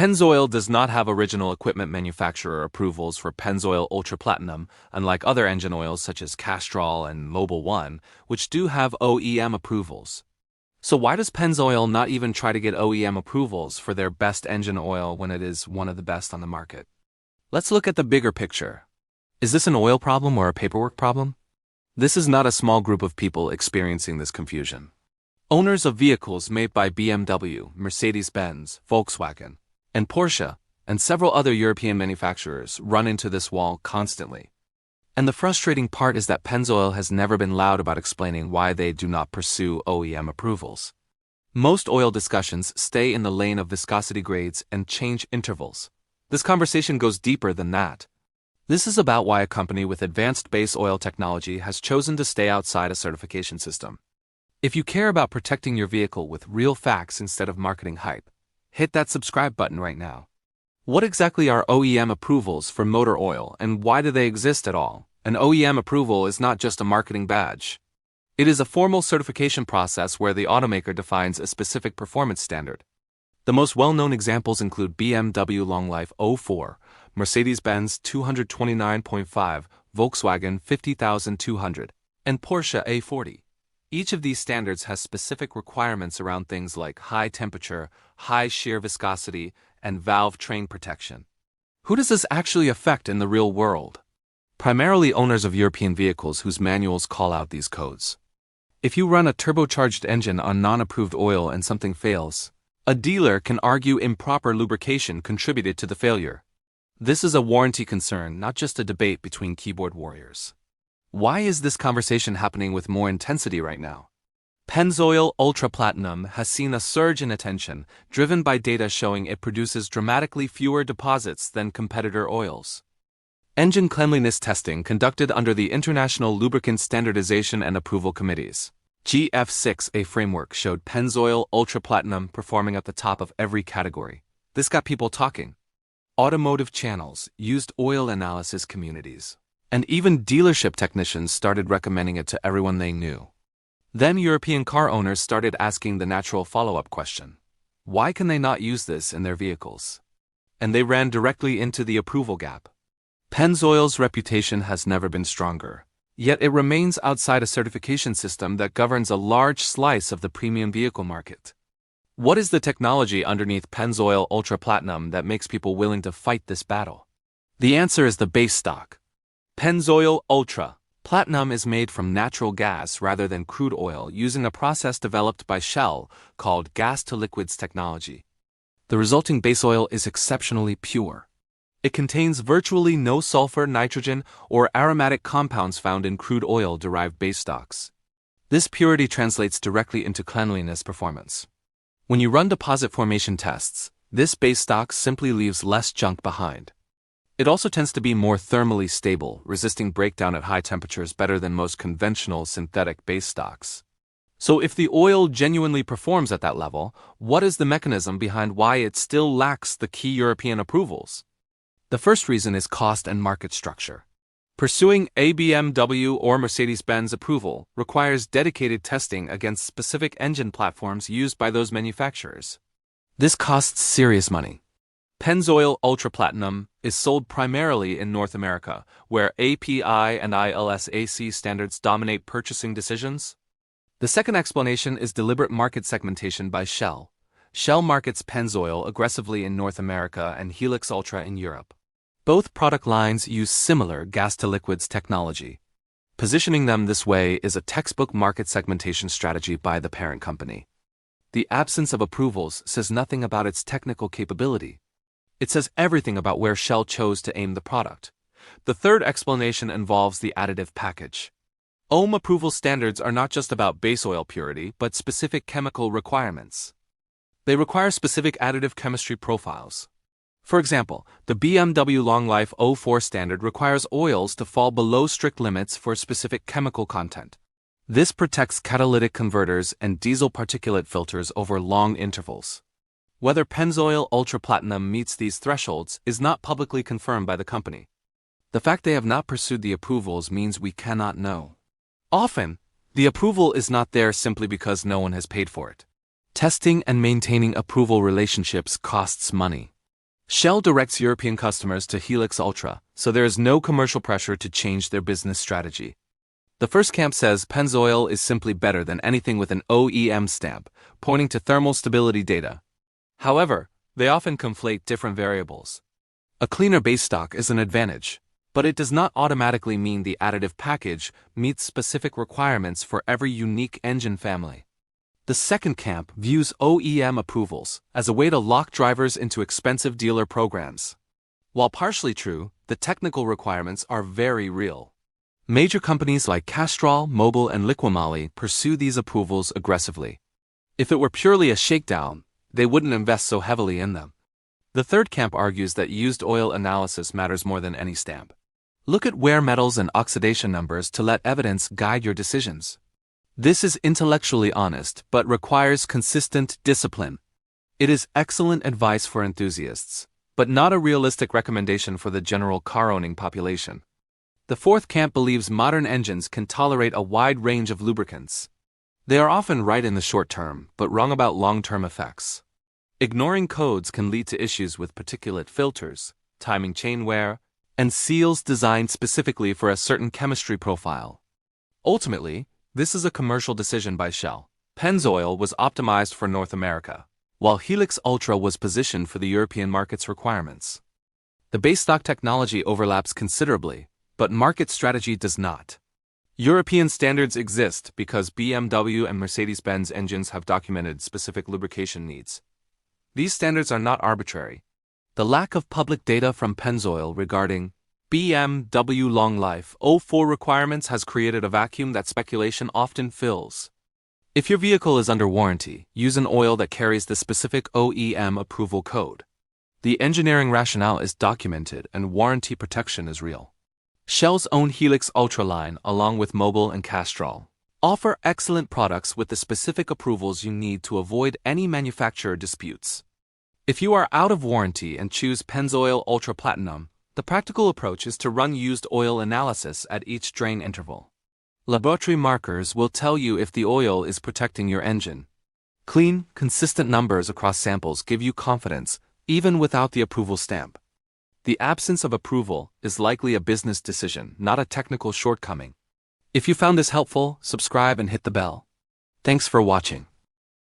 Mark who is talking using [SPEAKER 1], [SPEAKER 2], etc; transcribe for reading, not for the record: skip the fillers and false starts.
[SPEAKER 1] Pennzoil does not have original equipment manufacturer approvals for Pennzoil Ultra Platinum, unlike other engine oils such as Castrol and Mobil, which do have OEM approvals. So why does Pennzoil not even try to get OEM approvals for their best engine oil when it is one of the best on the market? Let's look at the bigger picture. Is this an oil problem or a paperwork problem? This is not a small group of people experiencing this confusion. Owners of vehicles made by BMW, Mercedes-Benz, Volkswagen, and Porsche, and several other European manufacturers run into this wall constantly. And the frustrating part is that Pennzoil has never been loud about explaining why they do not pursue OEM approvals. Most oil discussions stay in the lane of viscosity grades and change intervals. This conversation goes deeper than that. This is about why a company with advanced base oil technology has chosen to stay outside a certification system. If you care about protecting your vehicle with real facts instead of marketing hype, hit that subscribe button right now. What exactly are OEM approvals for motor oil and why do they exist at all? An OEM approval is not just a marketing badge. It is a formal certification process where the automaker defines a specific performance standard. The most well-known examples include BMW Long Life 04, Mercedes-Benz 229.5, Volkswagen 50,200, and Porsche A40. Each of these standards has specific requirements around things like high temperature, high shear viscosity, and valve train protection. Who does this actually affect in the real world? Primarily owners of European vehicles whose manuals call out these codes. If you run a turbocharged engine on non-approved oil and something fails, a dealer can argue improper lubrication contributed to the failure. This is a warranty concern, not just a debate between keyboard warriors. Why is this conversation happening with more intensity right now? Pennzoil Ultra Platinum has seen a surge in attention, driven by data showing it produces dramatically fewer deposits than competitor oils. Engine cleanliness testing conducted under the International Lubricant Standardization and Approval Committees (GF6A) framework showed Pennzoil Ultra Platinum performing at the top of every category. This got people talking. Automotive channels, used oil analysis communities, and even dealership technicians started recommending it to everyone they knew. Then European car owners started asking the natural follow-up question: why can they not use this in their vehicles? And they ran directly into the approval gap. Pennzoil's reputation has never been stronger, yet it remains outside a certification system that governs a large slice of the premium vehicle market. What is the technology underneath Pennzoil Ultra Platinum that makes people willing to fight this battle? The answer is the base stock. Pennzoil Ultra Platinum is made from natural gas rather than crude oil using a process developed by Shell called gas-to-liquids technology. The resulting base oil is exceptionally pure. It contains virtually no sulfur, nitrogen, or aromatic compounds found in crude oil-derived base stocks. This purity translates directly into cleanliness performance. When you run deposit formation tests, this base stock simply leaves less junk behind. It also tends to be more thermally stable, resisting breakdown at high temperatures better than most conventional synthetic base stocks. So if the oil genuinely performs at that level, what is the mechanism behind why it still lacks the key European approvals? The first reason is cost and market structure. Pursuing a BMW or Mercedes-Benz approval requires dedicated testing against specific engine platforms used by those manufacturers. This costs serious money. Pennzoil Ultra Platinum is sold primarily in North America, where API and ILSAC standards dominate purchasing decisions. The second explanation is deliberate market segmentation by Shell. Shell markets Pennzoil aggressively in North America and Helix Ultra in Europe. Both product lines use similar gas-to-liquids technology. Positioning them this way is a textbook market segmentation strategy by the parent company. The absence of approvals says nothing about its technical capability. It says everything about where Shell chose to aim the product. The third explanation involves the additive package. OEM approval standards are not just about base oil purity, but specific chemical requirements. They require specific additive chemistry profiles. For example, the BMW Long Life 04 standard requires oils to fall below strict limits for specific chemical content. This protects catalytic converters and diesel particulate filters over long intervals. Whether Pennzoil Ultra Platinum meets these thresholds is not publicly confirmed by the company. The fact they have not pursued the approvals means we cannot know. Often, the approval is not there simply because no one has paid for it. Testing and maintaining approval relationships costs money. Shell directs European customers to Helix Ultra, so there is no commercial pressure to change their business strategy. The first camp says Pennzoil is simply better than anything with an OEM stamp, pointing to thermal stability data. However, they often conflate different variables. A cleaner base stock is an advantage, but it does not automatically mean the additive package meets specific requirements for every unique engine family. The second camp views OEM approvals as a way to lock drivers into expensive dealer programs. While partially true, the technical requirements are very real. Major companies like Castrol, Mobil, and Liqui pursue these approvals aggressively. If it were purely a shakedown, they wouldn't invest so heavily in them. The third camp argues that used oil analysis matters more than any stamp. Look at wear metals and oxidation numbers to let evidence guide your decisions. This is intellectually honest, but requires consistent discipline. It is excellent advice for enthusiasts, but not a realistic recommendation for the general car-owning population. The fourth camp believes modern engines can tolerate a wide range of lubricants. They are often right in the short term, but wrong about long-term effects. Ignoring codes can lead to issues with particulate filters, timing chain wear, and seals designed specifically for a certain chemistry profile. Ultimately, this is a commercial decision by Shell. Pennzoil was optimized for North America, while Helix Ultra was positioned for the European market's requirements. The base stock technology overlaps considerably, but market strategy does not. European standards exist because BMW and Mercedes-Benz engines have documented specific lubrication needs. These standards are not arbitrary. The lack of public data from Pennzoil regarding BMW long life 04 requirements has created a vacuum that speculation often fills. If your vehicle is under warranty, use an oil that carries the specific OEM approval code. The engineering rationale is documented and warranty protection is real. Shell's own Helix Ultra line, along with Mobil and Castrol, offer excellent products with the specific approvals you need to avoid any manufacturer disputes. If you are out of warranty and choose Pennzoil Ultra Platinum, the practical approach is to run used oil analysis at each drain interval. Laboratory markers will tell you if the oil is protecting your engine. Clean, consistent numbers across samples give you confidence, even without the approval stamp. The absence of approval is likely a business decision, not a technical shortcoming. If you found this helpful, subscribe and hit the bell. Thanks for watching.